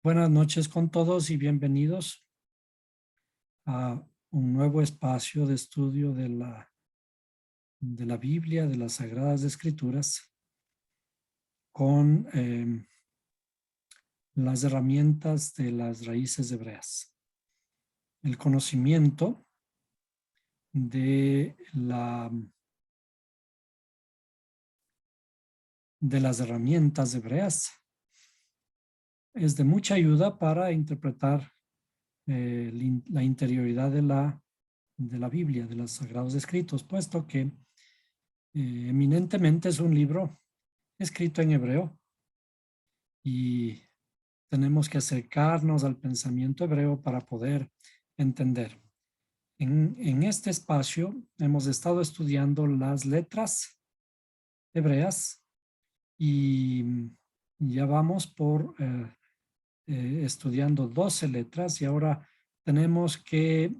Buenas noches con todos y bienvenidos a un nuevo espacio de estudio de la Biblia, de las Sagradas Escrituras, con las herramientas de las raíces hebreas. El conocimiento de las herramientas hebreas es de mucha ayuda para interpretar la interioridad de la Biblia, de los Sagrados Escritos, puesto que eminentemente es un libro escrito en hebreo y tenemos que acercarnos al pensamiento hebreo para poder entender. En este espacio hemos estado estudiando las letras hebreas y ya vamos por estudiando 12 letras y ahora tenemos que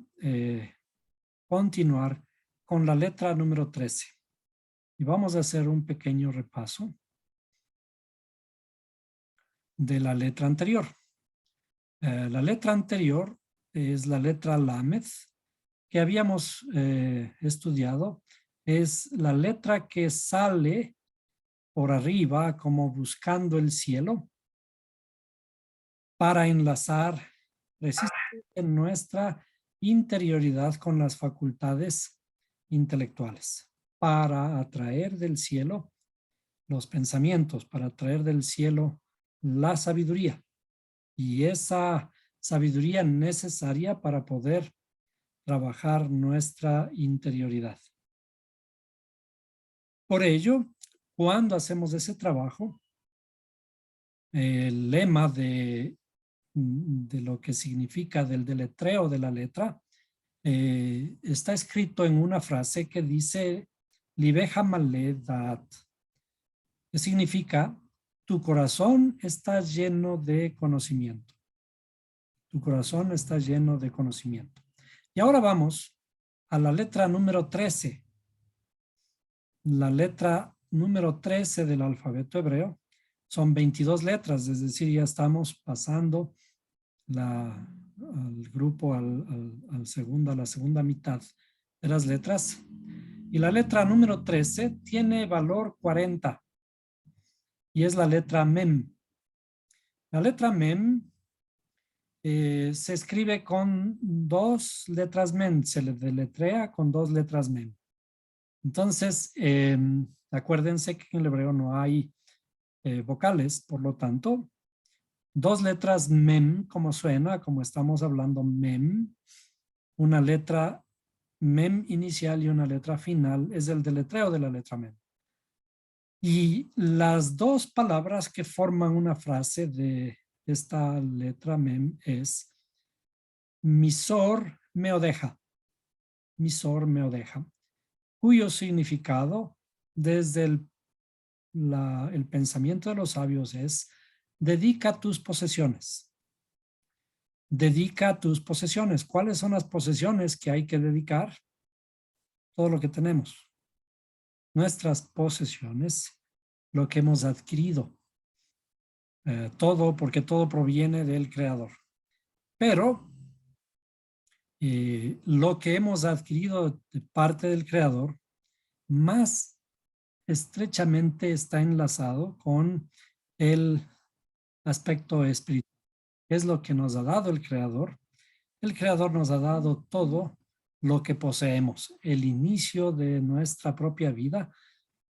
continuar con la letra número 13. Y vamos a hacer un pequeño repaso de la letra anterior. La letra anterior es la letra Lamed, que habíamos estudiado. Es la letra que sale por arriba como buscando el cielo para enlazar precisamente nuestra interioridad con las facultades intelectuales, para atraer del cielo los pensamientos, para atraer del cielo la sabiduría. Y esa sabiduría necesaria para poder trabajar nuestra interioridad. Por ello, cuando hacemos ese trabajo, el lema de lo que significa del deletreo de la letra está escrito en una frase que dice Libeja Maledat, que significa tu corazón está lleno de conocimiento. Tu corazón está lleno de conocimiento. Y ahora vamos a la letra número 13. La letra número 13 del alfabeto hebreo son 22 letras, es decir, ya estamos pasando al grupo, a la segunda mitad de las letras. Y la letra número 13 tiene valor 40 y es la letra Mem. La letra Mem se escribe con 2 letras Mem, se le deletrea con 2 letras Mem. Entonces, acuérdense que en el hebreo no hay vocales, por lo tanto, 2 letras Mem, como suena, como estamos hablando Mem, una letra Mem inicial y una letra final, es el deletreo de la letra Mem. Y las 2 palabras que forman una frase de esta letra Mem es Misor Meodeja, Misor Meodeja, cuyo significado desde el pensamiento de los sabios es dedica tus posesiones. Dedica tus posesiones. ¿Cuáles son las posesiones que hay que dedicar? Todo lo que tenemos. Nuestras posesiones, lo que hemos adquirido. Todo, porque todo proviene del Creador. Pero lo que hemos adquirido de parte del Creador, más estrechamente está enlazado con el aspecto espiritual. Es lo que nos ha dado el Creador. El Creador nos ha dado todo lo que poseemos, el inicio de nuestra propia vida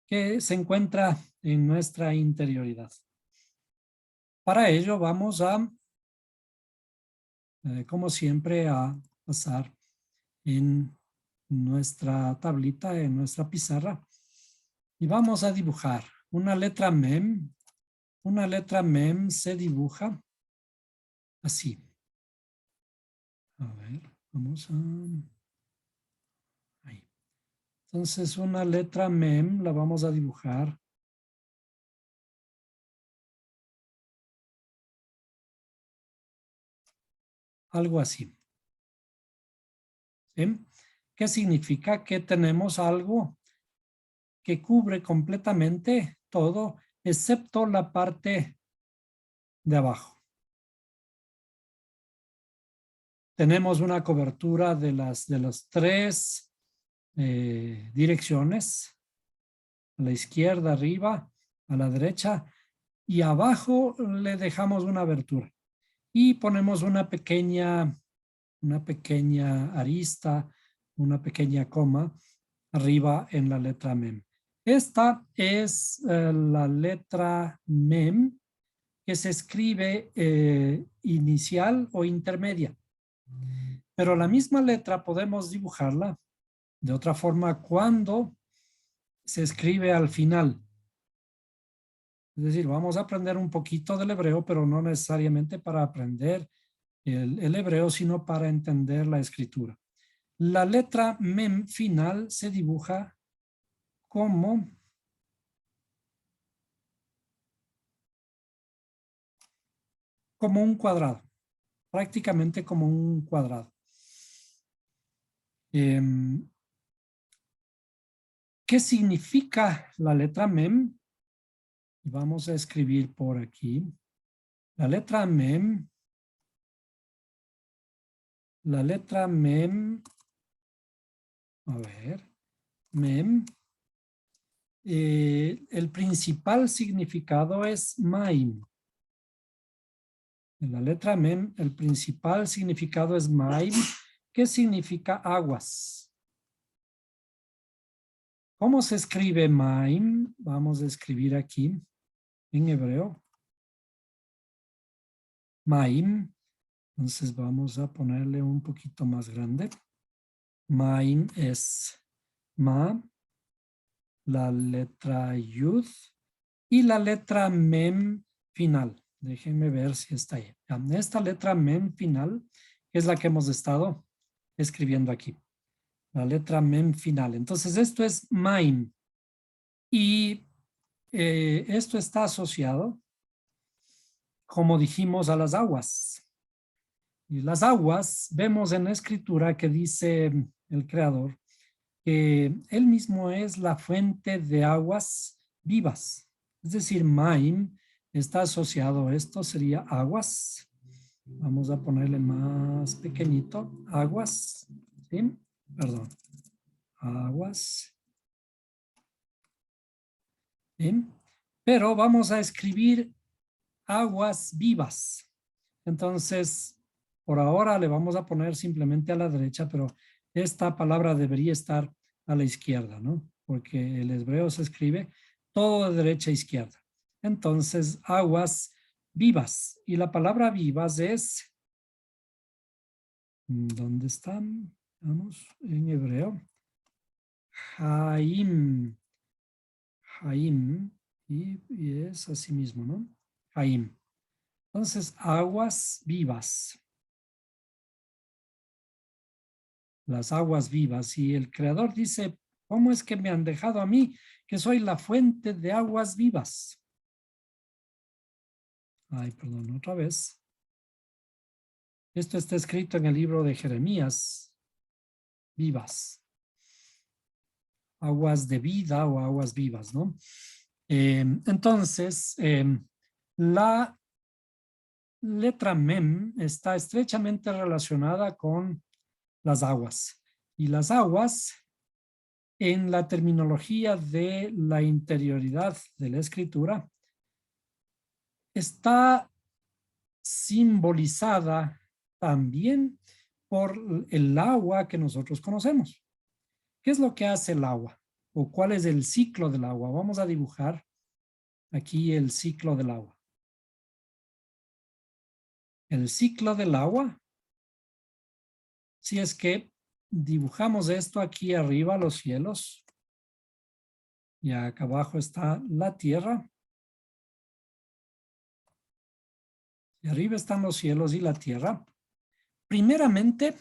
que se encuentra en nuestra interioridad. Para ello vamos a, como siempre, a pasar en nuestra tablita, en nuestra pizarra, y vamos a dibujar una letra Mem. Una letra Mem se dibuja así. A ver, vamos a... ahí. Entonces una letra Mem la vamos a dibujar algo así. ¿Sí? ¿Qué significa? Que tenemos algo que cubre completamente todo, excepto la parte de abajo. tenemos una cobertura de las tres direcciones, a la izquierda, arriba, a la derecha, y abajo le dejamos una abertura y ponemos una pequeña arista, una pequeña coma arriba en la letra mem. Esta es la letra mem que se escribe inicial o intermedia. Pero la misma letra podemos dibujarla de otra forma cuando se escribe al final. Es decir, vamos a aprender un poquito del hebreo, pero no necesariamente para aprender el hebreo, sino para entender la escritura. La letra mem final se dibuja como un cuadrado, prácticamente como un cuadrado. ¿Qué significa la letra mem? Vamos a escribir por aquí. La letra mem, a ver, mem, el principal significado es maim. En la letra mem, el principal significado es maim, que significa aguas. ¿Cómo se escribe maim? Vamos a escribir aquí en hebreo. Maim. Entonces vamos a ponerle un poquito más grande. Maim es ma, la letra yud y la letra mem final. Déjenme ver si está ahí. Esta letra mem final es la que hemos estado escribiendo aquí. La letra mem final. Entonces esto es maim. Y esto está asociado, como dijimos, a las aguas. Y las aguas, vemos en la escritura que dice el Creador que Él mismo es la fuente de aguas vivas. Es decir, maim está asociado a esto, sería aguas. Vamos a ponerle más pequeñito, aguas, ¿sí? Perdón, aguas. ¿Sí? Pero vamos a escribir aguas vivas. Entonces, por ahora le vamos a poner simplemente a la derecha, pero esta palabra debería estar a la izquierda, ¿no? Porque el hebreo se escribe todo de derecha a izquierda. Entonces, aguas vivas. Y la palabra vivas es, ¿dónde están? Vamos, en hebreo. Haim. Haim. Y es así mismo, ¿no? Haim. Entonces, aguas vivas. Las aguas vivas. Y el Creador dice, ¿cómo es que me han dejado a mí, que soy la fuente de aguas vivas? Ay, perdón, otra vez. Esto está escrito en el libro de Jeremías. Vivas. Aguas de vida o aguas vivas, ¿no? Entonces, la letra mem está estrechamente relacionada con las aguas. Y las aguas, en la terminología de la interioridad de la escritura, está simbolizada también por el agua que nosotros conocemos. ¿Qué es lo que hace el agua? ¿O cuál es el ciclo del agua? Vamos a dibujar aquí el ciclo del agua. El ciclo del agua, si es que dibujamos esto aquí arriba, los cielos, y acá abajo está la tierra, y arriba están los cielos y la tierra. Primeramente,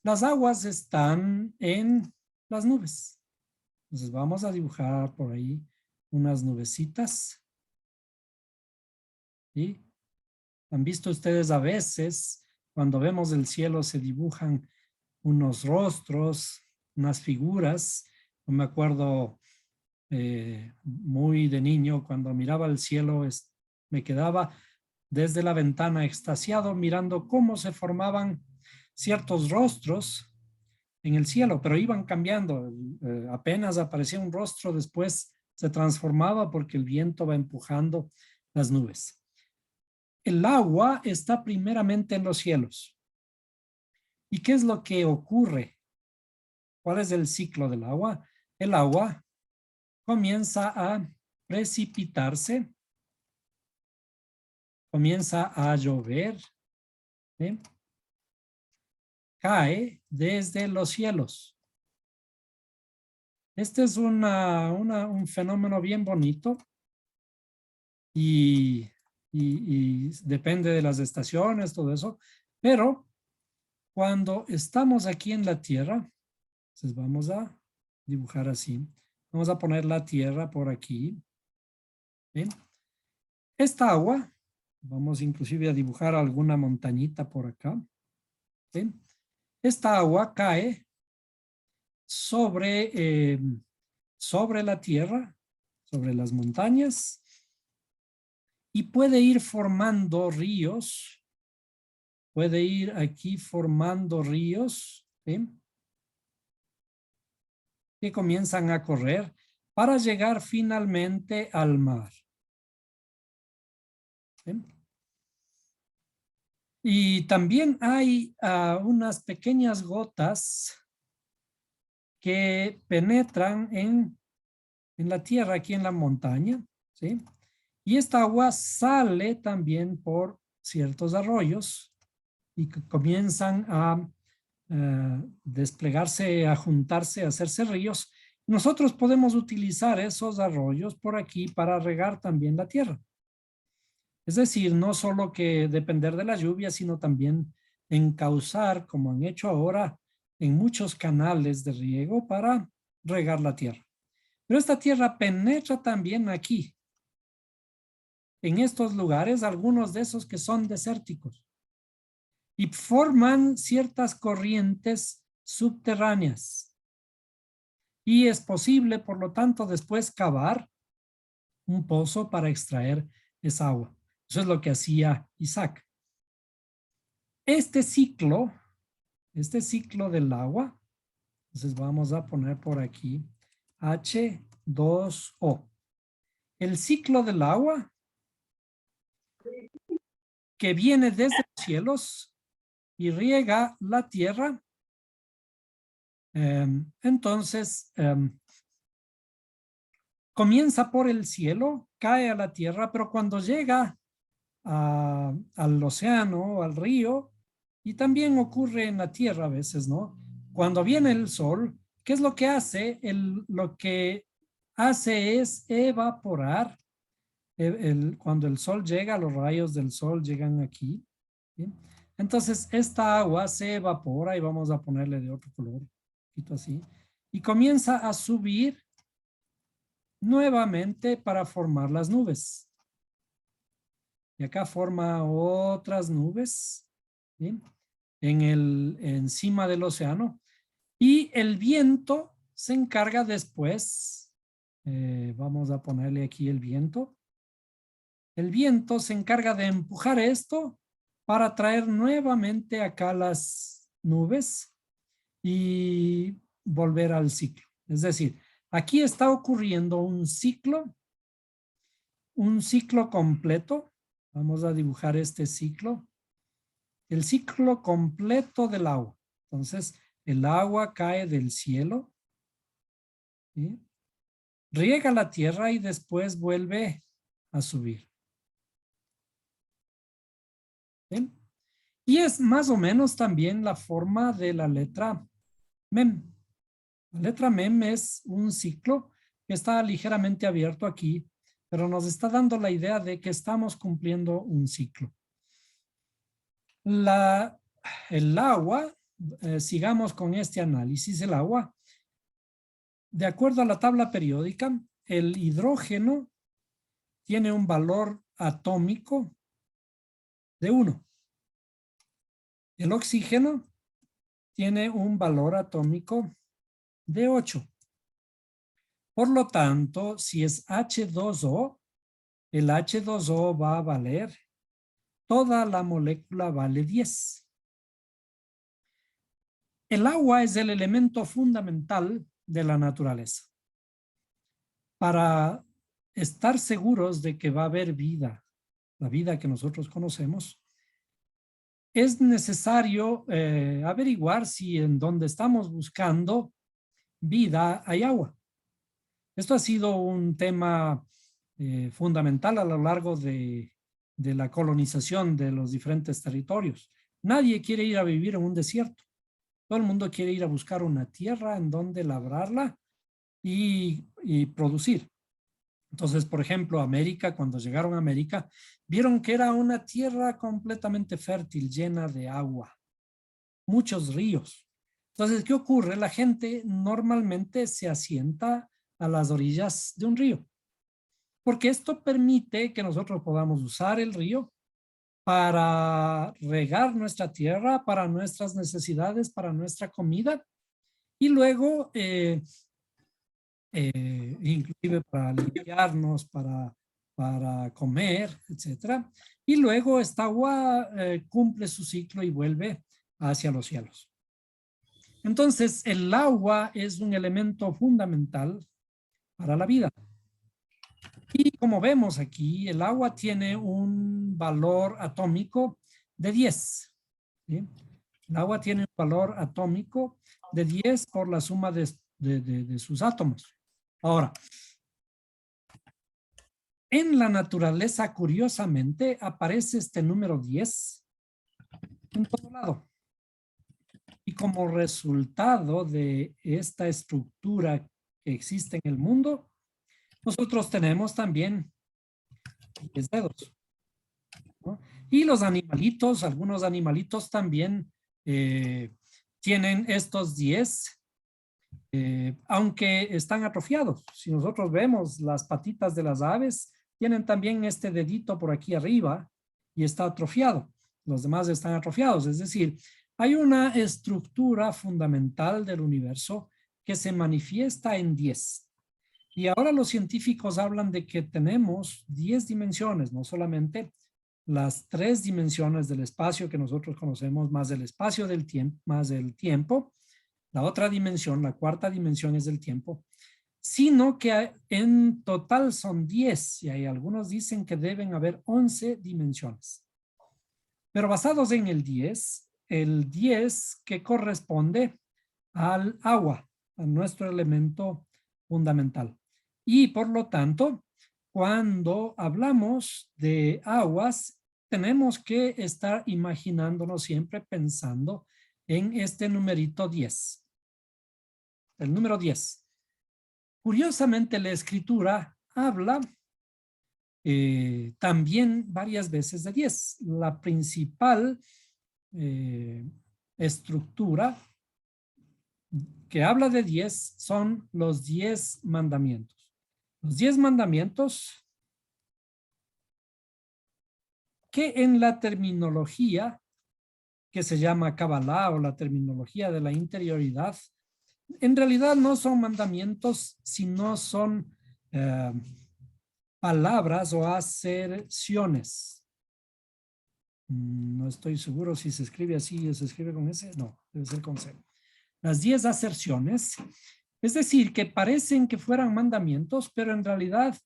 las aguas están en las nubes. Entonces vamos a dibujar por ahí unas nubecitas. ¿Sí? ¿Han visto ustedes a veces cuando vemos el cielo se dibujan unos rostros, unas figuras? Yo me acuerdo muy de niño cuando miraba el cielo, me quedaba desde la ventana extasiado mirando cómo se formaban ciertos rostros en el cielo, pero iban cambiando. Apenas aparecía un rostro, después se transformaba porque el viento va empujando las nubes. El agua está primeramente en los cielos. ¿Y qué es lo que ocurre? ¿Cuál es el ciclo del agua? El agua comienza a precipitarse, comienza a llover, ¿sí? Cae desde los cielos. Este es un fenómeno bien bonito y depende de las estaciones, todo eso, pero cuando estamos aquí en la Tierra, entonces vamos a dibujar así, vamos a poner la Tierra por aquí, ¿bien? Esta agua, vamos inclusive a dibujar alguna montañita por acá, ¿bien? Esta agua cae sobre la Tierra, sobre las montañas, y puede ir formando ríos, puede ir aquí formando ríos, ¿sí? Que comienzan a correr para llegar finalmente al mar. ¿Sí? Y también hay unas pequeñas gotas que penetran en la tierra, aquí en la montaña, ¿sí? Y esta agua sale también por ciertos arroyos y que comienzan a desplegarse, a juntarse, a hacerse ríos. Nosotros podemos utilizar esos arroyos por aquí para regar también la tierra. Es decir, no solo que depender de la lluvia, sino también encauzar, como han hecho ahora en muchos canales de riego para regar la tierra. Pero esta tierra penetra también aquí, en estos lugares, algunos de esos que son desérticos, y forman ciertas corrientes subterráneas. Y es posible, por lo tanto, después cavar un pozo para extraer esa agua. Eso es lo que hacía Isaac. Este ciclo del agua, entonces vamos a poner por aquí H2O. El ciclo del agua que viene desde los cielos y riega la tierra. Entonces, comienza por el cielo, cae a la tierra, pero cuando llega al océano, al río, y también ocurre en la tierra a veces, ¿no? Cuando viene el sol, ¿qué es lo que hace? Lo que hace es evaporar. Cuando el sol llega, los rayos del sol llegan aquí, ¿sí? Entonces, esta agua se evapora y vamos a ponerle de otro color, un poquito así, y comienza a subir nuevamente para formar las nubes. Y acá forma otras nubes, ¿sí? Encima del océano. Y el viento se encarga después, vamos a ponerle aquí el viento. El viento se encarga de empujar esto para traer nuevamente acá las nubes y volver al ciclo. Es decir, aquí está ocurriendo un ciclo completo. Vamos a dibujar este ciclo. El ciclo completo del agua. Entonces, el agua cae del cielo, ¿sí? Riega la tierra y después vuelve a subir. ¿Sí? Y es más o menos también la forma de la letra MEM. La letra MEM es un ciclo que está ligeramente abierto aquí, pero nos está dando la idea de que estamos cumpliendo un ciclo. El agua, sigamos con este análisis, el agua, de acuerdo a la tabla periódica, el hidrógeno tiene un valor atómico de 1. El oxígeno tiene un valor atómico de 8. Por lo tanto, si es H2O, el H2O va a valer toda la molécula vale 10. El agua es el elemento fundamental de la naturaleza. Para estar seguros de que va a haber vida, la vida que nosotros conocemos, es necesario averiguar si en donde estamos buscando vida hay agua. Esto ha sido un tema fundamental a lo largo de la colonización de los diferentes territorios. Nadie quiere ir a vivir en un desierto. Todo el mundo quiere ir a buscar una tierra en donde labrarla y producir. Entonces, por ejemplo, América, cuando llegaron a América, vieron que era una tierra completamente fértil, llena de agua, muchos ríos. Entonces, ¿qué ocurre? La gente normalmente se asienta a las orillas de un río, porque esto permite que nosotros podamos usar el río para regar nuestra tierra, para nuestras necesidades, para nuestra comida, y luego inclusive para limpiarnos, para comer, etcétera. Y luego esta agua cumple su ciclo y vuelve hacia los cielos. Entonces, el agua es un elemento fundamental para la vida. Y como vemos aquí, el agua tiene un valor atómico de 10. ¿Sí? El agua tiene un valor atómico de 10 por la suma de sus átomos. Ahora, en la naturaleza, curiosamente, aparece este número 10 en todo lado. Y como resultado de esta estructura que existe en el mundo, nosotros tenemos también 10 dedos, ¿no? Y los animalitos, algunos animalitos también tienen estos 10, aunque están atrofiados. Si nosotros vemos las patitas de las aves, tienen también este dedito por aquí arriba y está atrofiado. Los demás están atrofiados. Es decir, hay una estructura fundamental del universo que se manifiesta en 10. Y ahora los científicos hablan de que tenemos 10 dimensiones, no solamente las 3 dimensiones del espacio que nosotros conocemos, más el espacio del tiempo, más el tiempo. La otra dimensión, la cuarta dimensión es el tiempo, sino que en total son 10 y hay algunos dicen que deben haber 11 dimensiones. Pero basados en el 10 que corresponde al agua, a nuestro elemento fundamental. Y por lo tanto, cuando hablamos de aguas, tenemos que estar imaginándonos siempre pensando en este numerito 10. El número 10. Curiosamente, la escritura habla también varias veces de 10. La principal estructura que habla de 10 son los 10 mandamientos. Los 10 mandamientos que en la terminología que se llama Kabbalah o la terminología de la interioridad, en realidad no son mandamientos, sino son palabras o aserciones. No estoy seguro si se escribe así o se escribe con ese. No, debe ser con C. Las 10 aserciones, es decir, que parecen que fueran mandamientos, pero en realidad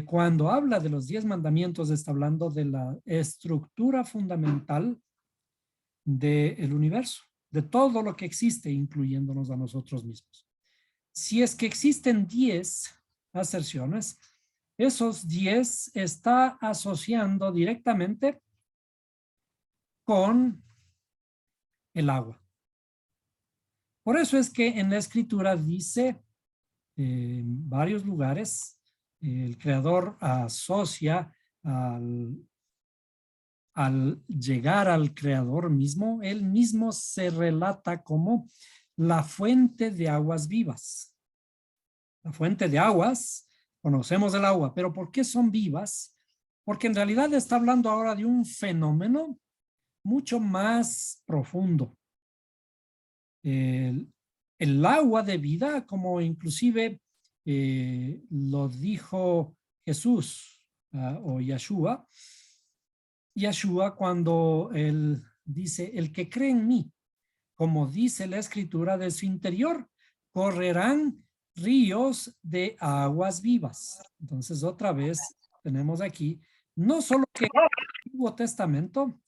cuando habla de los 10 mandamientos está hablando de la estructura fundamental del universo, de todo lo que existe, incluyéndonos a nosotros mismos. Si es que existen 10 aserciones, esos 10 está asociando directamente con el agua. Por eso es que en la escritura dice en varios lugares, el creador asocia al llegar al creador mismo, él mismo se relata como la fuente de aguas vivas. La fuente de aguas, conocemos el agua, pero ¿por qué son vivas? Porque en realidad está hablando ahora de un fenómeno mucho más profundo. El agua de vida, como inclusive lo dijo Jesús o Yeshua, Yeshua cuando él dice, el que cree en mí, como dice la escritura, de su interior correrán ríos de aguas vivas. Entonces, otra vez tenemos aquí, no solo que en el Antiguo Testamento,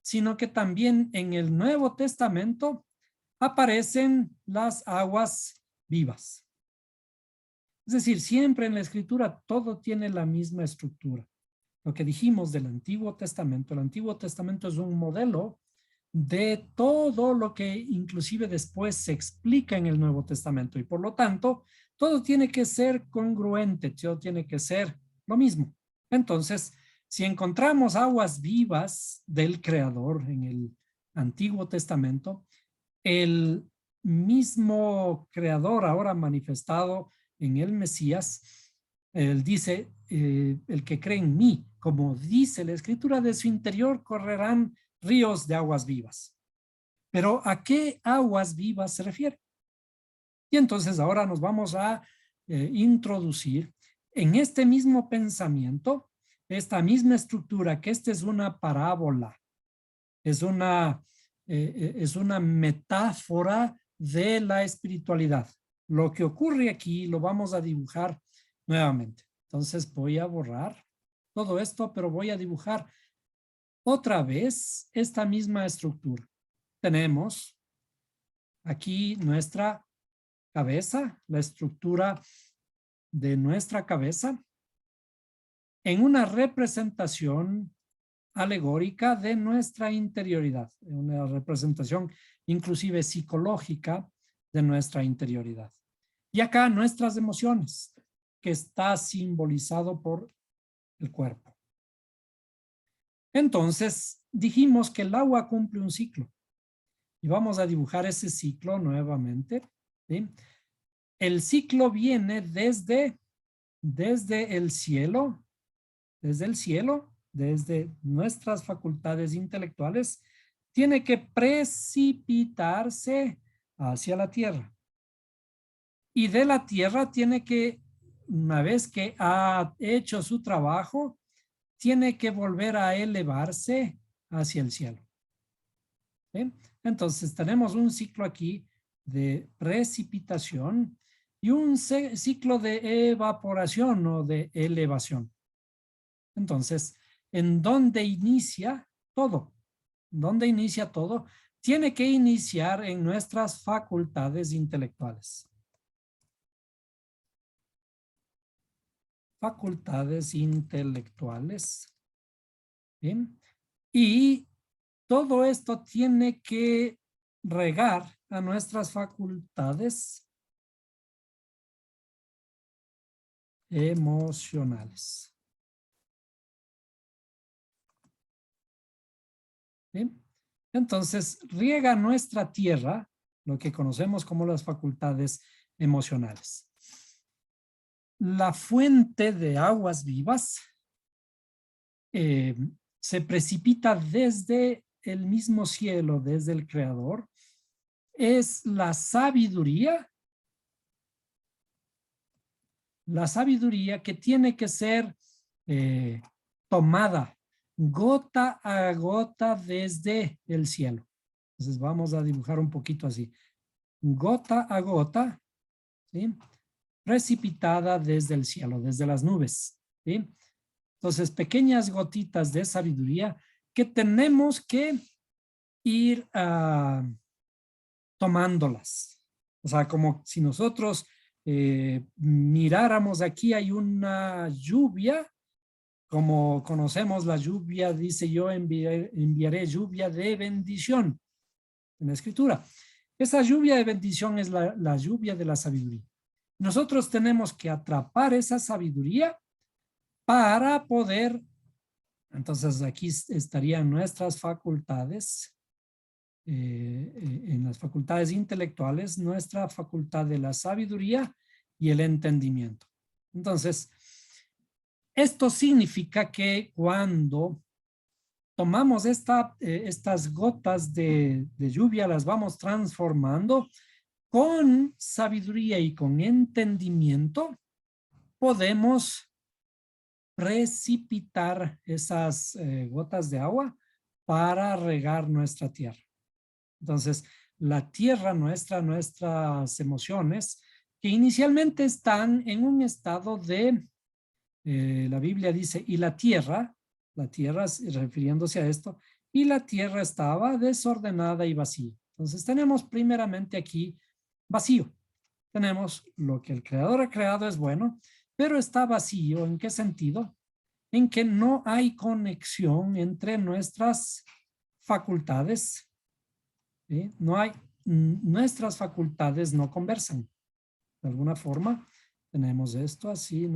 sino que también en el Nuevo Testamento aparecen las aguas vivas. Es decir, siempre en la escritura todo tiene la misma estructura. Lo que dijimos del Antiguo Testamento, el Antiguo Testamento es un modelo de todo lo que inclusive después se explica en el Nuevo Testamento y por lo tanto todo tiene que ser congruente, todo tiene que ser lo mismo. Entonces, si encontramos aguas vivas del Creador en el Antiguo Testamento, el mismo Creador ahora manifestado en el Mesías, él dice, el que cree en mí, como dice la Escritura, de su interior correrán ríos de aguas vivas. Pero ¿a qué aguas vivas se refiere? Y entonces ahora nos vamos a introducir en este mismo pensamiento, esta misma estructura, que esta es una parábola, es una metáfora de la espiritualidad. Lo que ocurre aquí lo vamos a dibujar nuevamente. Entonces voy a borrar todo esto, pero voy a dibujar otra vez esta misma estructura. Tenemos aquí nuestra cabeza, la estructura de nuestra cabeza, en una representación alegórica de nuestra interioridad, una representación inclusive psicológica de nuestra interioridad. Y acá nuestras emociones, que está simbolizado por el cuerpo. Entonces, dijimos que el agua cumple un ciclo. Y vamos a dibujar ese ciclo nuevamente, ¿sí? El ciclo viene desde el cielo, desde nuestras facultades intelectuales, tiene que precipitarse hacia la tierra. Y de la tierra tiene que, una vez que ha hecho su trabajo, tiene que volver a elevarse hacia el cielo. ¿Sí? Entonces tenemos un ciclo aquí de precipitación y un ciclo de evaporación o de elevación. Entonces, ¿en dónde inicia todo? ¿Dónde inicia todo? Tiene que iniciar en nuestras facultades intelectuales. Facultades intelectuales. ¿Bien? Y todo esto tiene que regar a nuestras facultades emocionales. ¿Bien? Entonces, riega nuestra tierra, lo que conocemos como las facultades emocionales. La fuente de aguas vivas se precipita desde el mismo cielo, desde el Creador. Es la sabiduría que tiene que ser tomada gota a gota desde el cielo. Entonces vamos a dibujar un poquito así. Gota a gota, ¿sí? Precipitada desde el cielo, desde las nubes, ¿sí? Entonces, pequeñas gotitas de sabiduría que tenemos que ir tomándolas. O sea, como si nosotros miráramos aquí, hay una lluvia, como conocemos la lluvia, dice yo enviaré lluvia de bendición en la escritura. Esa lluvia de bendición es la lluvia de la sabiduría. Nosotros tenemos que atrapar esa sabiduría para poder, entonces aquí estarían nuestras facultades, en las facultades intelectuales, nuestra facultad de la sabiduría y el entendimiento. Entonces, esto significa que cuando tomamos estas gotas de lluvia, las vamos transformando con sabiduría y con entendimiento, podemos precipitar esas gotas de agua para regar nuestra tierra. Entonces, la tierra nuestra, nuestras emociones, que inicialmente están en un estado de, la Biblia dice, y la tierra refiriéndose a esto, y la tierra estaba desordenada y vacía. Entonces tenemos primeramente aquí vacío. Tenemos lo que el creador ha creado es bueno, pero está vacío. ¿En qué sentido? En que no hay conexión entre nuestras facultades. ¿Sí? No hay, nuestras facultades no conversan. De alguna forma, tenemos esto así,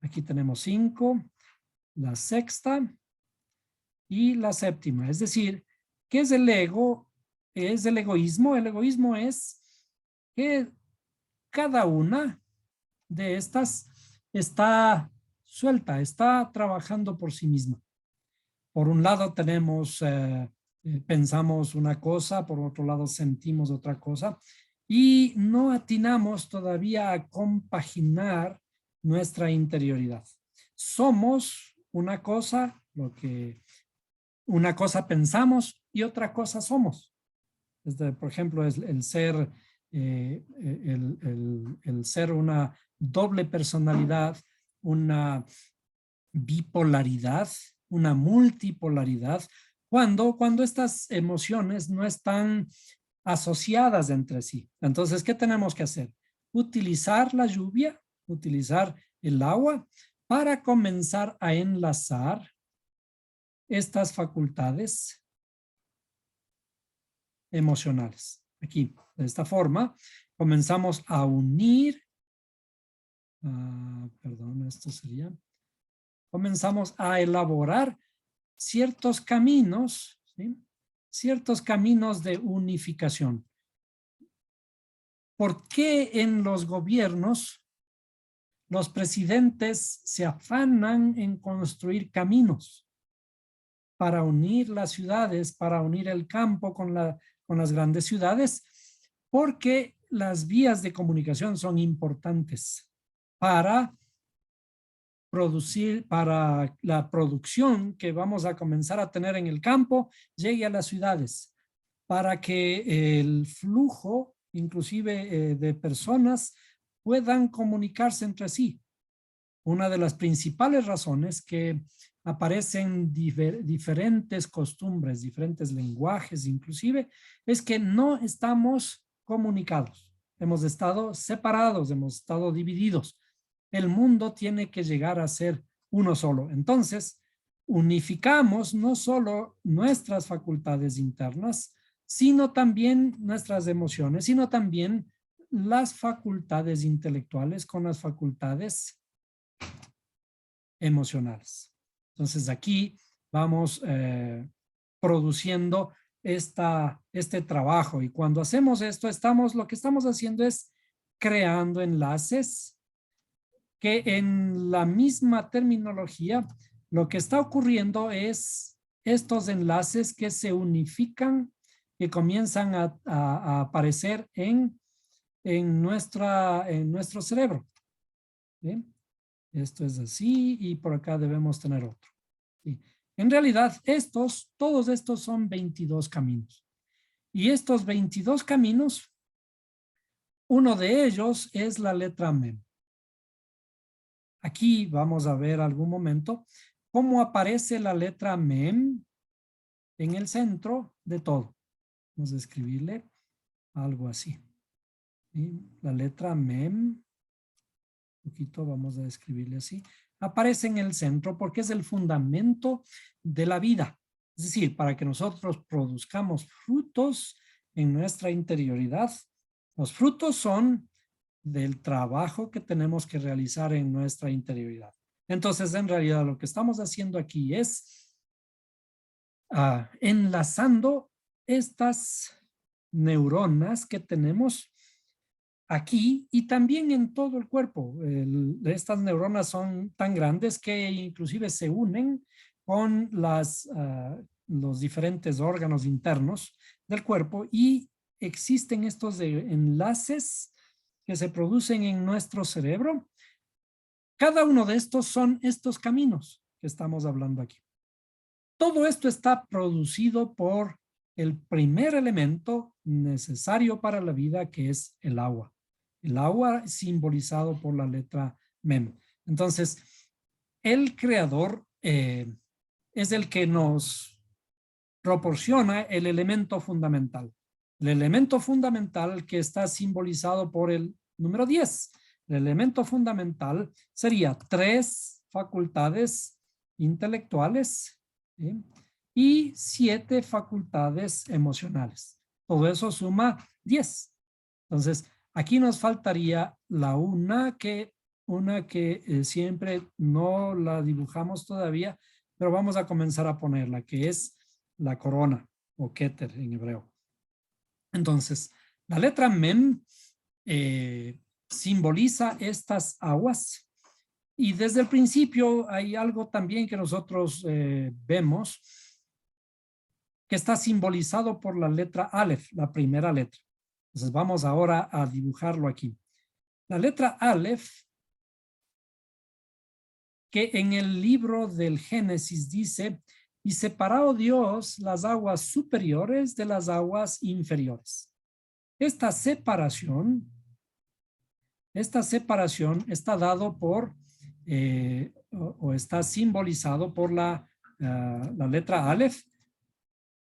aquí tenemos 5, la sexta y la séptima. Es decir, ¿qué es el ego? Es el egoísmo. El egoísmo es que cada una de estas está suelta, está trabajando por sí misma. Por un lado tenemos, pensamos una cosa, por otro lado sentimos otra cosa y no atinamos todavía a compaginar nuestra interioridad. Somos una cosa, una cosa pensamos y otra cosa somos. Por ejemplo, es el ser, el ser una doble personalidad, una bipolaridad, una multipolaridad, cuando estas emociones no están asociadas entre sí. Entonces, ¿qué tenemos que hacer? Utilizar la lluvia, utilizar el agua para comenzar a enlazar estas facultades emocionales. Aquí, de esta forma, comenzamos a unir, perdón, esto sería, comenzamos a elaborar ciertos caminos, ¿sí? Ciertos caminos de unificación. ¿Por qué en los gobiernos los presidentes se afanan en construir caminos para unir las ciudades, para unir el campo con las grandes ciudades? Porque las vías de comunicación son importantes para producir, para la producción que vamos a comenzar a tener en el campo llegue a las ciudades, para que el flujo inclusive de personas puedan comunicarse entre sí. Una de las principales razones que aparecen diferentes costumbres, diferentes lenguajes inclusive, es que no estamos comunicados. Hemos estado separados, hemos estado divididos. El mundo tiene que llegar a ser uno solo. Entonces, unificamos no solo nuestras facultades internas, sino también nuestras emociones, sino también las facultades intelectuales con las facultades emocionales. Entonces aquí vamos produciendo este trabajo y cuando hacemos esto, lo que estamos haciendo es creando enlaces que en la misma terminología lo que está ocurriendo es estos enlaces que se unifican, que comienzan a aparecer en nuestro cerebro. ¿Bien? Esto es así y por acá debemos tener otro. ¿Sí? En realidad, todos estos son 22 caminos. Y estos 22 caminos, uno de ellos es la letra Mem. Aquí vamos a ver algún momento cómo aparece la letra Mem en el centro de todo. Vamos a escribirle algo así. ¿Sí? La letra Mem, un poquito vamos a escribirle así, aparece en el centro porque es el fundamento de la vida. Es decir, para que nosotros produzcamos frutos en nuestra interioridad, los frutos son del trabajo que tenemos que realizar en nuestra interioridad. Entonces, en realidad, lo que estamos haciendo aquí es enlazando estas neuronas que tenemos aquí y también en todo el cuerpo. Estas neuronas son tan grandes que inclusive se unen con los diferentes órganos internos del cuerpo y existen estos enlaces que se producen en nuestro cerebro Cada uno de estos son estos caminos que estamos hablando aquí. Todo esto está producido por el primer elemento necesario para la vida, que es el agua. El agua simbolizado por la letra Mem. Entonces, el creador es el que nos proporciona el elemento fundamental. El elemento fundamental que está simbolizado por el número 10. El elemento fundamental sería 3 facultades intelectuales, ¿sí? Y 7 facultades emocionales. Todo eso suma 10. Entonces, aquí nos faltaría una que siempre no la dibujamos todavía, pero vamos a comenzar a ponerla, que es la corona o Keter en hebreo. Entonces, la letra Mem simboliza estas aguas. Y desde el principio hay algo también que nosotros vemos que está simbolizado por la letra Aleph, la primera letra. Entonces vamos ahora a dibujarlo aquí. La letra Aleph, que en el libro del Génesis dice, y separó Dios las aguas superiores de las aguas inferiores. Esta separación está dado por, o está simbolizado por la letra Aleph.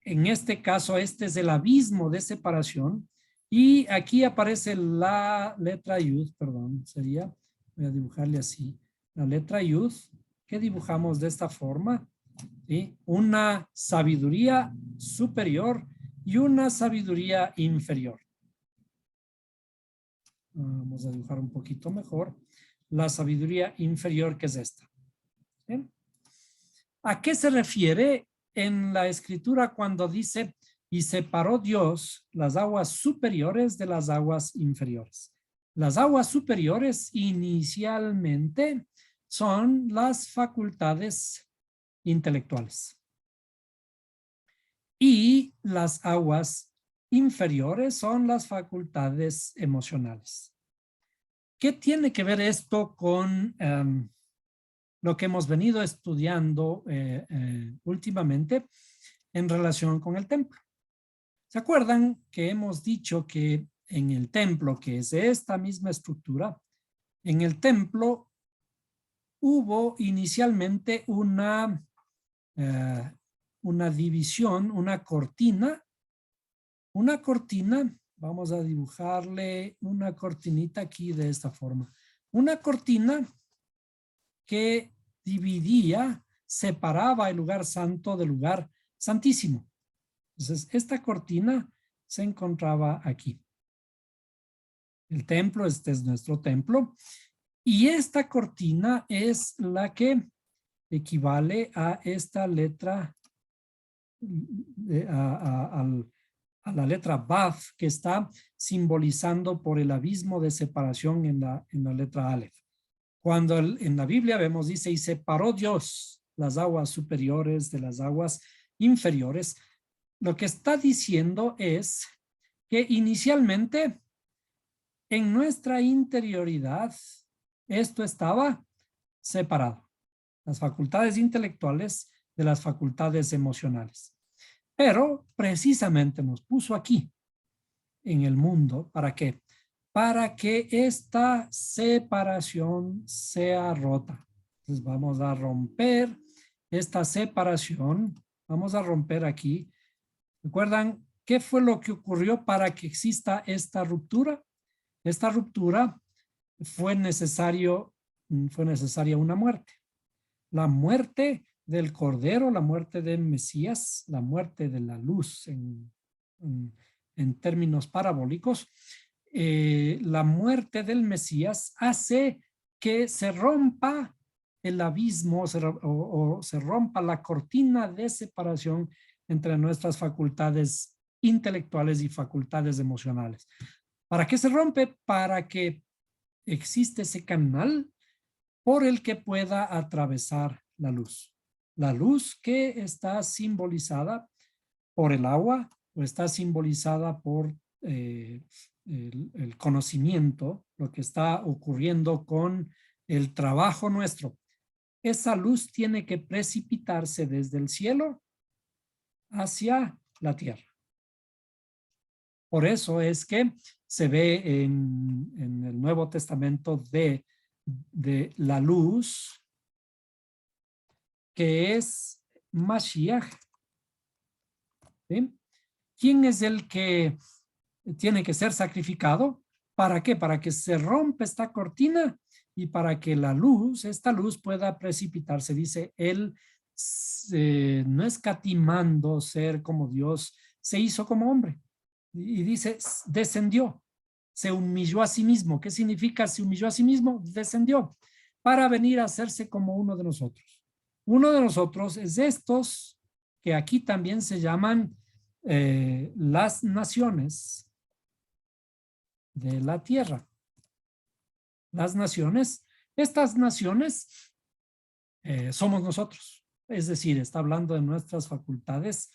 En este caso, este es el abismo de separación. Y aquí aparece la letra Yud, perdón, sería, voy a dibujarle así, la letra Yud, que dibujamos de esta forma, ¿sí? Una sabiduría superior y una sabiduría inferior. Vamos a dibujar un poquito mejor. La sabiduría inferior, que es esta. ¿Sí? ¿A qué se refiere en la escritura cuando dice y separó Dios las aguas superiores de las aguas inferiores? Las aguas superiores inicialmente son las facultades intelectuales. Y las aguas inferiores son las facultades emocionales. ¿Qué tiene que ver esto con lo que hemos venido estudiando últimamente en relación con el templo? ¿Se acuerdan que hemos dicho que en el templo, que es esta misma estructura, en el templo hubo inicialmente una división, una cortina, vamos a dibujarle una cortinita aquí de esta forma, una cortina que dividía, separaba el lugar santo del lugar santísimo. Entonces, esta cortina se encontraba aquí. El templo, este es nuestro templo, y esta cortina es la que equivale a esta letra, a la letra Baf, que está simbolizando por el abismo de separación en la letra Aleph. Cuando en la Biblia vemos, dice, y separó Dios las aguas superiores de las aguas inferiores, lo que está diciendo es que inicialmente en nuestra interioridad esto estaba separado, las facultades intelectuales de las facultades emocionales. Pero precisamente nos puso aquí en el mundo, ¿para qué? Para que esta separación sea rota. Entonces vamos a romper esta separación, vamos a romper aquí. ¿Recuerdan qué fue lo que ocurrió para que exista esta ruptura? Esta ruptura fue necesaria una muerte. La muerte del Cordero, la muerte del Mesías, la muerte de la luz en términos parabólicos. La muerte del Mesías hace que se rompa el abismo o se rompa la cortina de separación entre nuestras facultades intelectuales y facultades emocionales. ¿Para qué se rompe? Para que existe ese canal por el que pueda atravesar la luz. La luz que está simbolizada por el agua o está simbolizada por el conocimiento, lo que está ocurriendo con el trabajo nuestro, esa luz tiene que precipitarse desde el cielo hacia la tierra. Por eso es que se ve en el Nuevo Testamento de la luz, que es Mashiach. ¿Sí? ¿Quién es el que tiene que ser sacrificado? ¿Para qué? Para que se rompa esta cortina y para que la luz, esta luz pueda precipitarse. Dice, él no escatimando ser como Dios, se hizo como hombre. Y dice, descendió, se humilló a sí mismo. ¿Qué significa se humilló a sí mismo? Descendió para venir a hacerse como uno de nosotros. Uno de nosotros es estos que aquí también se llaman las naciones de la tierra. Las naciones, estas naciones somos nosotros. Es decir, está hablando de nuestras facultades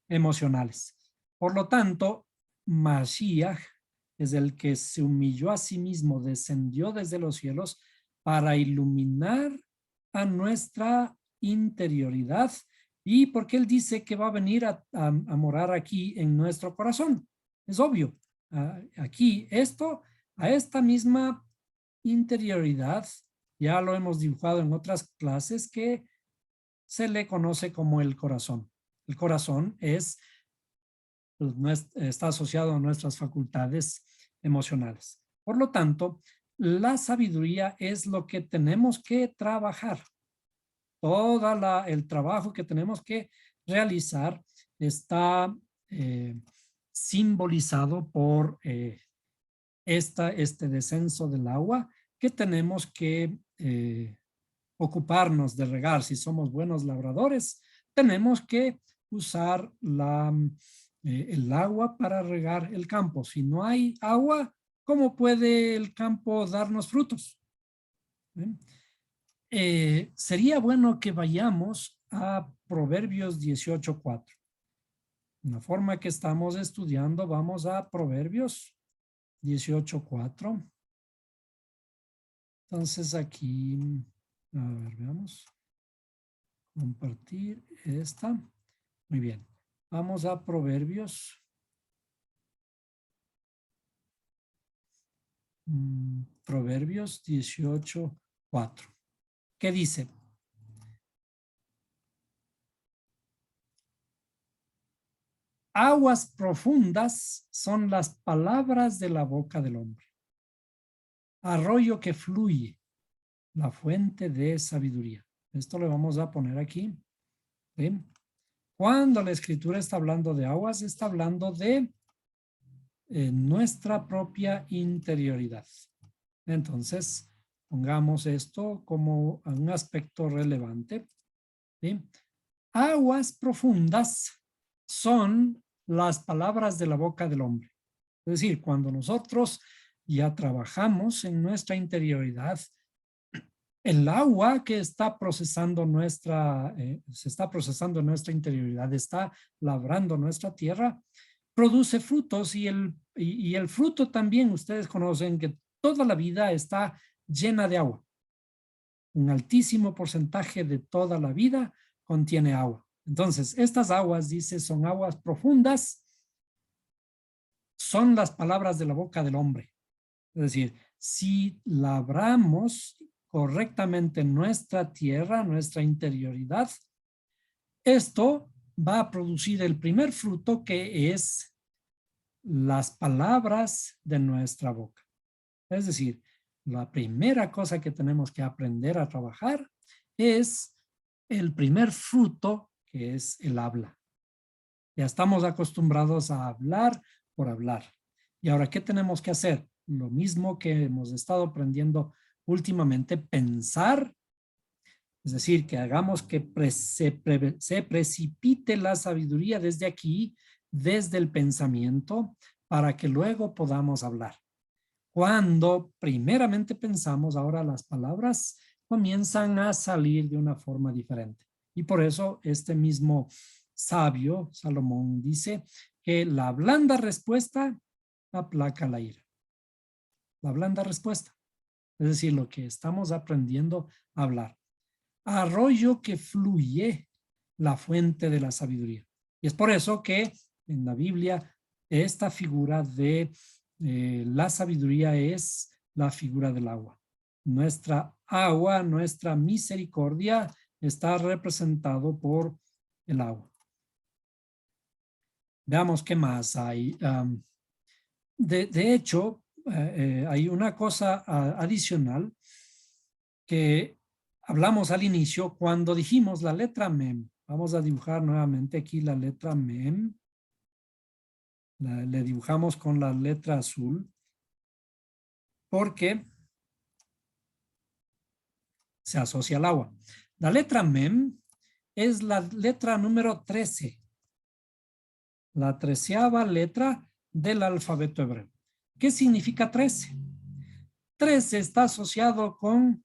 emocionales. Por lo tanto, Mashiach es el que se humilló a sí mismo, descendió desde los cielos para iluminar a nuestra interioridad y porque él dice que va a venir a morar aquí en nuestro corazón. Es obvio. Aquí a esta misma interioridad, ya lo hemos dibujado en otras clases, que se le conoce como el corazón. El corazón está asociado a nuestras facultades emocionales. Por lo tanto, la sabiduría es lo que tenemos que trabajar. Todo el trabajo que tenemos que realizar está simbolizado por este descenso del agua que tenemos que ocuparnos de regar. Si somos buenos labradores, tenemos que usar el agua para regar el campo. Si no hay agua, ¿cómo puede el campo darnos frutos? Sería bueno que vayamos a Proverbios 18:4. En la forma que estamos estudiando, vamos a Proverbios 18:4. Entonces aquí, a ver, veamos. Compartir esta. Muy bien. Vamos a Proverbios. Proverbios 18:4. ¿Qué dice? Aguas profundas son las palabras de la boca del hombre. Arroyo que fluye, la fuente de sabiduría. Esto lo vamos a poner aquí. ¿Sí? Cuando la escritura está hablando de aguas, está hablando de nuestra propia interioridad. Entonces, pongamos esto como un aspecto relevante. ¿Sí? Aguas profundas son las palabras de la boca del hombre. Es decir, cuando nosotros ya trabajamos en nuestra interioridad, el agua que está procesando se está procesando en nuestra interioridad, está labrando nuestra tierra, produce frutos y el fruto también, ustedes conocen que toda la vida está llena de agua. Un altísimo porcentaje de toda la vida contiene agua. Entonces, estas aguas, dice, son aguas profundas, son las palabras de la boca del hombre. Es decir, si labramos correctamente nuestra tierra, nuestra interioridad, esto va a producir el primer fruto, que es las palabras de nuestra boca. Es decir, la primera cosa que tenemos que aprender a trabajar es el primer fruto, que es el habla. Ya estamos acostumbrados a hablar por hablar. Y ahora, ¿qué tenemos que hacer? Lo mismo que hemos estado aprendiendo últimamente, pensar. Es decir, que hagamos que se precipite la sabiduría desde aquí, desde el pensamiento, para que luego podamos hablar. Cuando primeramente pensamos, ahora las palabras comienzan a salir de una forma diferente. Y por eso este mismo sabio, Salomón, dice que la blanda respuesta aplaca la ira. La blanda respuesta. es decir, lo que estamos aprendiendo a hablar. Arroyo que fluye, la fuente de la sabiduría. Y es por eso que en la Biblia esta figura de la sabiduría es la figura del agua. Nuestra agua, nuestra misericordia está representado por el agua. Veamos qué más hay. De hecho, hay una cosa adicional que hablamos al inicio cuando dijimos la letra mem. Vamos a dibujar nuevamente aquí la letra mem. Le dibujamos con la letra azul porque se asocia al agua. La letra mem es la letra número 13. La 13ª letra del alfabeto hebreo. ¿Qué significa 13? 13 está asociado con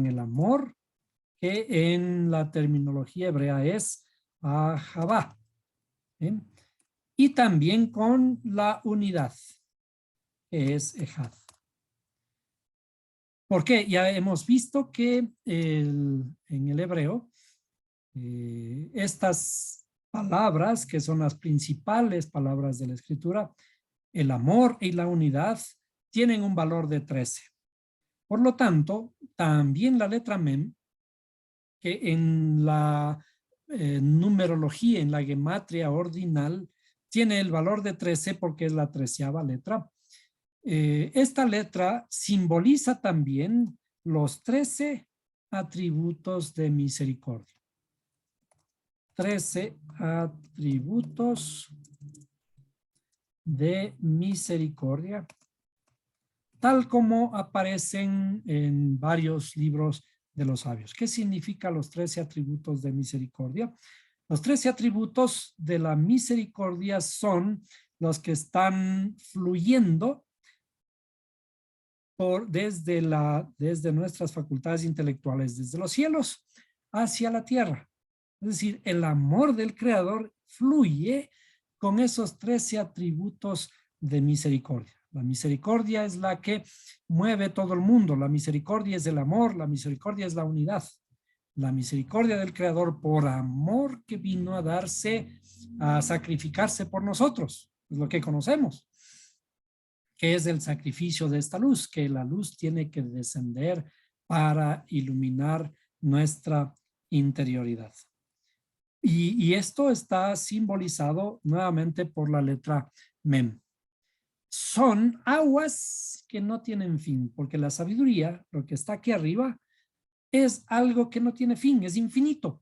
el amor, que en la terminología hebrea es ahavá. Y también con la unidad, que es ejad. Porque ya hemos visto que en el hebreo, estas palabras, que son las principales palabras de la escritura, el amor y la unidad, tienen un valor de 13. Por lo tanto, también la letra mem, que en la numerología, en la gematria ordinal, tiene el valor de 13 porque es la 13ª letra. Esta letra simboliza también los 13 atributos de misericordia. 13 atributos de misericordia, tal como aparecen en varios libros de los sabios. ¿Qué significa los 13 atributos de misericordia? Los 13 atributos de la misericordia son los que están fluyendo desde nuestras facultades intelectuales, desde los cielos hacia la tierra. Es decir, el amor del Creador fluye con esos 13 atributos de misericordia. La misericordia es la que mueve todo el mundo. La misericordia es el amor, la misericordia es la unidad. La misericordia del Creador por amor que vino a darse, a sacrificarse por nosotros. Es lo que conocemos, que es el sacrificio de esta luz, que la luz tiene que descender para iluminar nuestra interioridad. Y esto está simbolizado nuevamente por la letra mem. Son aguas que no tienen fin, porque la sabiduría, lo que está aquí arriba, es algo que no tiene fin, es infinito.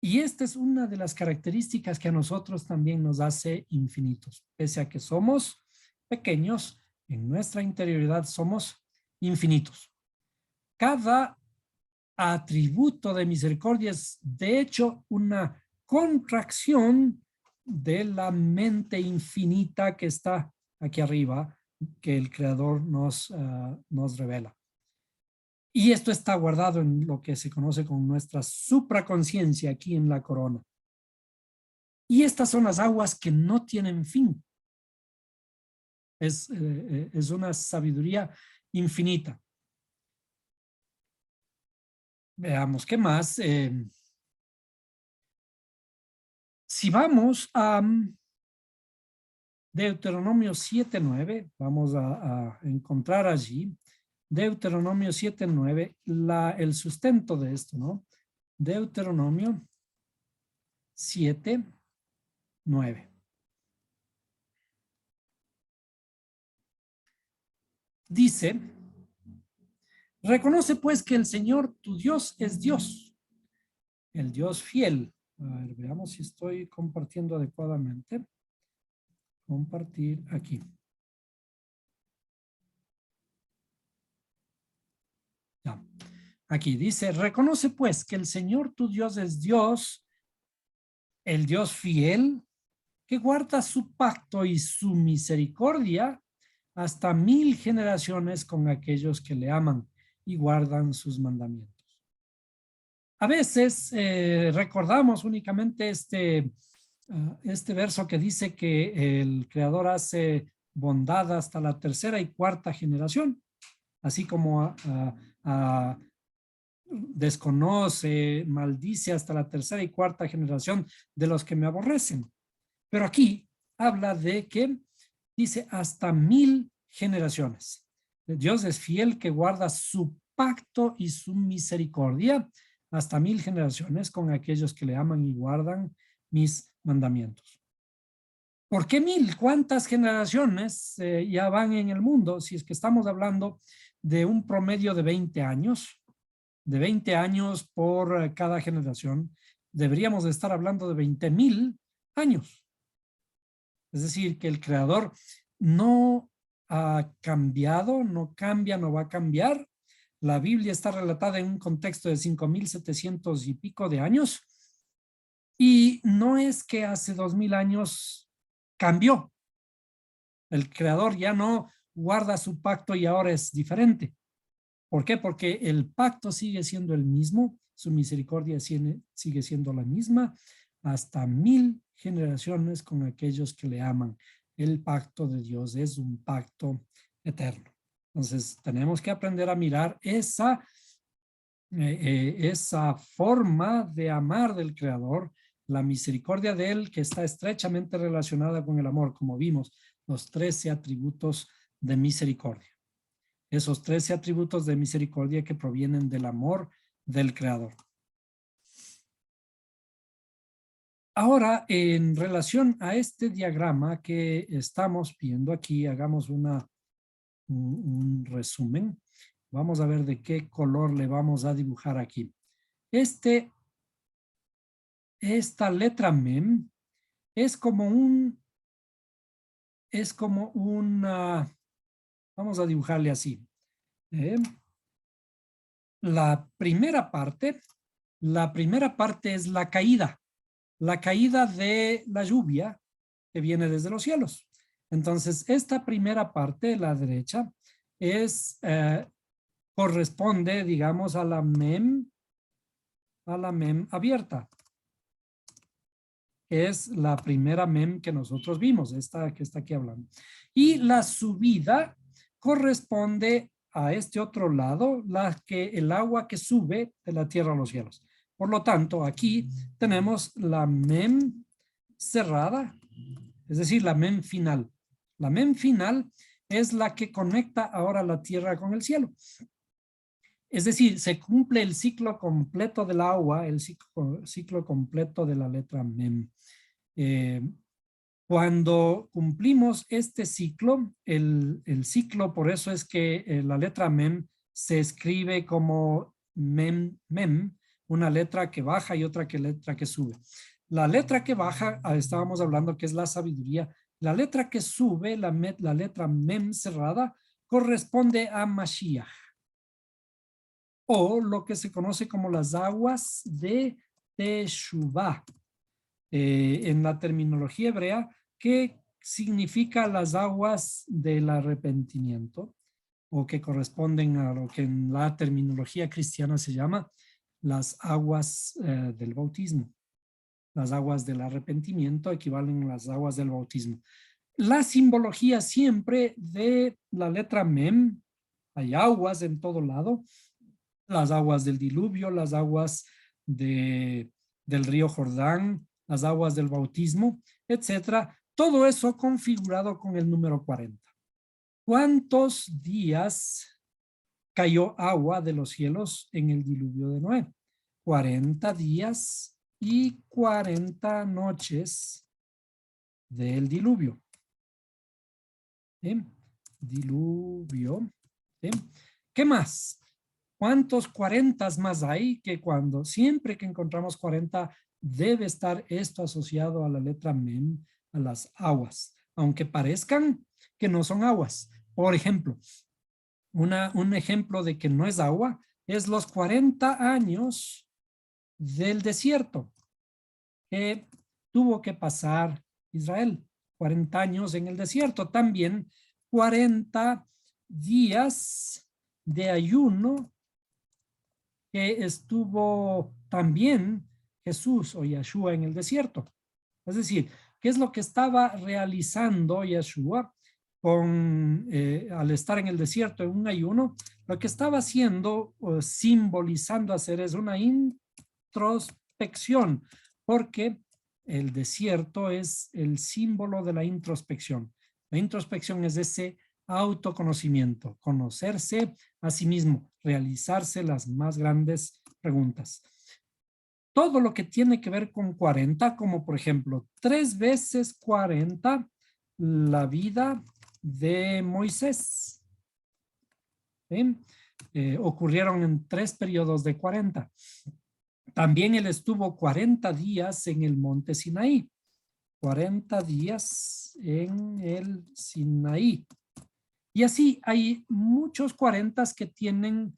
Y esta es una de las características que a nosotros también nos hace infinitos. Pese a que somos pequeños, en nuestra interioridad somos infinitos. Cada atributo de misericordia es, de hecho, una contracción de la mente infinita que está aquí arriba, que el Creador nos revela. Y esto está guardado en lo que se conoce como nuestra supraconciencia aquí en la corona. Y estas son las aguas que no tienen fin. Es una sabiduría infinita. Veamos qué más. Si vamos a Deuteronomio 7:9, vamos a encontrar allí Deuteronomio 7:9, el sustento de esto, ¿no? Deuteronomio 7:9. Dice, reconoce pues que el Señor tu Dios es Dios, el Dios fiel. A ver, veamos si estoy compartiendo adecuadamente. Compartir aquí. Ya. Aquí dice, reconoce pues que el Señor tu Dios es Dios, el Dios fiel, que guarda su pacto y su misericordia hasta 1000 generaciones con aquellos que le aman y guardan sus mandamientos. A veces recordamos únicamente este verso que dice que el Creador hace bondad hasta la tercera y cuarta generación, así como desconoce, maldice hasta la tercera y cuarta generación de los que me aborrecen. Pero aquí habla de que dice hasta 1000 generaciones. Dios es fiel que guarda su pacto y su misericordia hasta 1000 generaciones con aquellos que le aman y guardan mis mandamientos. ¿Por qué 1000? ¿Cuántas generaciones ya van en el mundo? Si es que estamos hablando de un promedio de 20 años, de 20 años por cada generación, deberíamos de estar hablando de 20,000 años. Es decir, que el creador no ha cambiado, no cambia, no va a cambiar. La Biblia está relatada en un contexto de 5,700 y pico de años. Y no es que hace 2000 años cambió. El creador ya no guarda su pacto y ahora es diferente. ¿Por qué? Porque el pacto sigue siendo el mismo, su misericordia sigue siendo la misma, hasta 1000 generaciones con aquellos que le aman. El pacto de Dios es un pacto eterno. Entonces, tenemos que aprender a mirar esa forma de amar del Creador, la misericordia de Él, que está estrechamente relacionada con el amor, como vimos, los 13 atributos de misericordia. Esos 13 atributos de misericordia que provienen del amor del Creador. Ahora, en relación a este diagrama que estamos viendo aquí, hagamos un resumen. Vamos a ver de qué color le vamos a dibujar aquí. Esta letra mem es como vamos a dibujarle así. La primera parte es la caída de la lluvia que viene desde los cielos. Entonces, esta primera parte, la derecha, corresponde, digamos, a la mem abierta. Es la primera mem que nosotros vimos, esta que está aquí hablando. Y la subida corresponde a este otro lado, el agua que sube de la tierra a los cielos. Por lo tanto, aquí tenemos la mem cerrada, es decir, la mem final. La mem final es la que conecta ahora la tierra con el cielo. Es decir, se cumple el ciclo completo del agua, el ciclo completo de la letra mem. Cuando cumplimos este ciclo, el ciclo, por eso es que la letra mem se escribe como mem, una letra que baja y otra letra que sube. La letra que baja, estábamos hablando que es la sabiduría. La letra que sube, la letra mem cerrada, corresponde a Mashiach, o lo que se conoce como las aguas de Teshuvah. En la terminología hebrea, ¿qué significa las aguas del arrepentimiento? O que corresponden a lo que en la terminología cristiana se llama las aguas del bautismo. Las aguas del arrepentimiento equivalen a las aguas del bautismo. La simbología siempre de la letra mem, hay aguas en todo lado, las aguas del diluvio, las aguas del río Jordán, las aguas del bautismo, etcétera. Todo eso configurado con el número 40. ¿Cuántos días cayó agua de los cielos en el diluvio de Noé? 40 días y 40 noches del diluvio. Diluvio. ¿Qué más? ¿Cuántos 40 más hay? Que siempre que encontramos 40 debe estar esto asociado a la letra mem, a las aguas, aunque parezcan que no son aguas. Por ejemplo, un ejemplo de que no es agua es los 40 años del desierto que tuvo que pasar Israel. 40 años en el desierto. También 40 días de ayuno que estuvo también Jesús o Yeshua en el desierto. Es decir, ¿qué es lo que estaba realizando Yeshua? al estar en el desierto en un ayuno, lo que estaba haciendo, o simbolizando hacer, es una introspección, porque el desierto es el símbolo de la introspección. La introspección es ese autoconocimiento, conocerse a sí mismo, realizarse las más grandes preguntas. Todo lo que tiene que ver con 40, como por ejemplo, 3 veces 40, la vida de Moisés. ¿Sí? Ocurrieron en 3 periodos de 40. También él estuvo 40 días en el monte Sinaí. 40 días en el Sinaí. Y así hay muchos 40 que tienen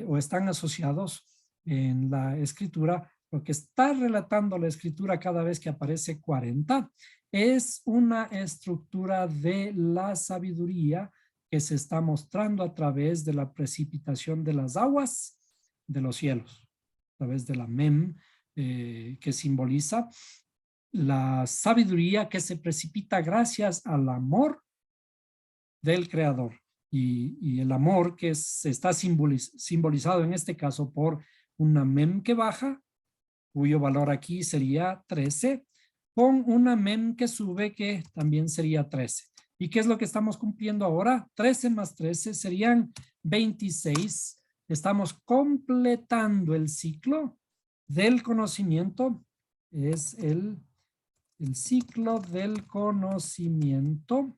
o están asociados en la escritura. Lo que está relatando la escritura cada vez que aparece 40 es una estructura de la sabiduría que se está mostrando a través de la precipitación de las aguas de los cielos, a través de la Mem, que simboliza la sabiduría que se precipita gracias al amor del creador, y el amor que está simbolizado en este caso por una mem que baja, cuyo valor aquí sería 13, con una mem que sube, que también sería 13. ¿Y qué es lo que estamos cumpliendo ahora? 13 más 13 serían 26. Estamos completando el ciclo del conocimiento. Es el ciclo del conocimiento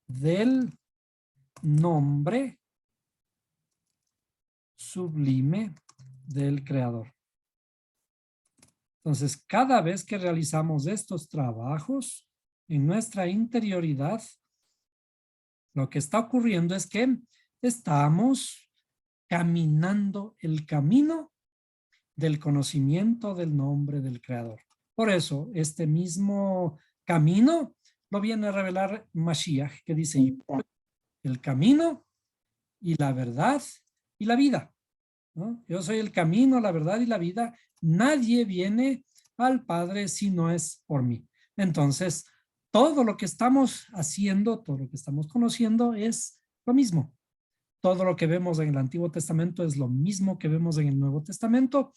del nombre sublime del creador. Entonces, cada vez que realizamos estos trabajos en nuestra interioridad, lo que está ocurriendo es que estamos caminando el camino del conocimiento del nombre del creador. Por eso, este mismo camino lo viene a revelar Mashiach, que dice: el camino y la verdad y la vida, ¿no? Yo soy el camino, la verdad y la vida. Nadie viene al Padre si no es por mí. Entonces, todo lo que estamos haciendo, todo lo que estamos conociendo es lo mismo. Todo lo que vemos en el Antiguo Testamento es lo mismo que vemos en el Nuevo Testamento.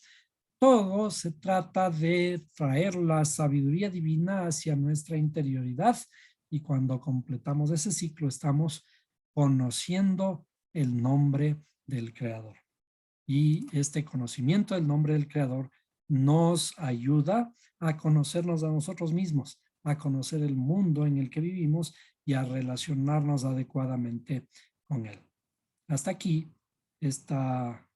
Todo se trata de traer la sabiduría divina hacia nuestra interioridad, y cuando completamos ese ciclo estamos conociendo el nombre del Creador. Y este conocimiento del nombre del Creador nos ayuda a conocernos a nosotros mismos, a conocer el mundo en el que vivimos y a relacionarnos adecuadamente con él. Hasta aquí esta